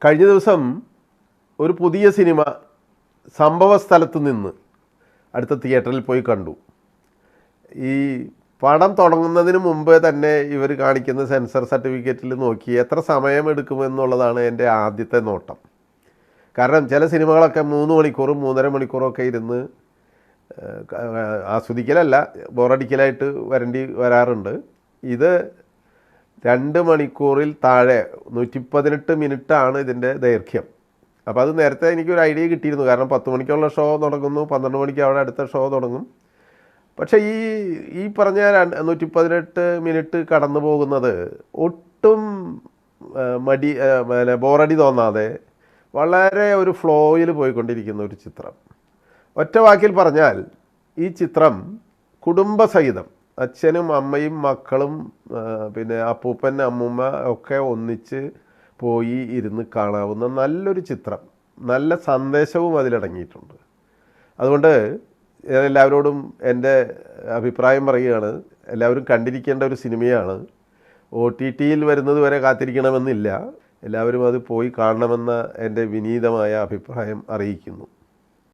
കഴിഞ്ഞ ദിവസം ഒരു പുതിയ സിനിമ സംഭവ സ്ഥലത്ത് നിന്ന് അടുത്ത തിയേറ്ററിൽ പോയി കണ്ടു. ഈ പടം തുടങ്ങുന്നതിന് മുമ്പേ തന്നെ ഇവർ കാണിക്കുന്ന സെൻസർ സർട്ടിഫിക്കറ്റിൽ നോക്കി എത്ര സമയമെടുക്കുമെന്നുള്ളതാണ് എൻ്റെ ആദ്യത്തെ നോട്ടം. കാരണം ചില സിനിമകളൊക്കെ 3 മണിക്കൂറും 3.5 മണിക്കൂറൊക്കെ ഇരുന്ന് ആസ്വദിക്കലല്ല, ബോറടിക്കലായിട്ട് വരാറുണ്ട്. ഇത് 2 മണിക്കൂറിൽ താഴെ 118 മിനിറ്റാണ് ഇതിൻ്റെ ദൈർഘ്യം. അപ്പോൾ അത് നേരത്തെ എനിക്കൊരു ഐഡിയ കിട്ടിയിരുന്നു. കാരണം 10 മണിക്കുള്ള ഷോ തുടങ്ങുന്നു, 12 മണിക്ക് അവിടെ അടുത്ത ഷോ തുടങ്ങും. പക്ഷേ ഈ പറഞ്ഞ 118 മിനിറ്റ് കടന്നു പോകുന്നത് ഒട്ടും ബോറടി തോന്നാതെ വളരെ ഒരു ഫ്ലോയിൽ പോയിക്കൊണ്ടിരിക്കുന്ന ഒരു ചിത്രം. ഒറ്റ വാക്കിൽ പറഞ്ഞാൽ ഈ ചിത്രം കുടുംബസഹിതം അച്ഛനും അമ്മയും മക്കളും പിന്നെ അപ്പൂപ്പൻ അമ്മൂമ്മ ഒക്കെ ഒന്നിച്ച് പോയി ഇരുന്ന് കാണാവുന്ന നല്ലൊരു ചിത്രം. നല്ല സന്ദേശവും അതിലടങ്ങിയിട്ടുണ്ട്. അതുകൊണ്ട് ഞാൻ എല്ലാവരോടും എൻ്റെ അഭിപ്രായം പറയുകയാണ്, എല്ലാവരും കണ്ടിരിക്കേണ്ട ഒരു സിനിമയാണ്. OTTയിൽ വരുന്നത് വരെ കാത്തിരിക്കണമെന്നില്ല, എല്ലാവരും അത് പോയി കാണണമെന്ന എൻ്റെ വിനീതമായ അഭിപ്രായം അറിയിക്കുന്നു.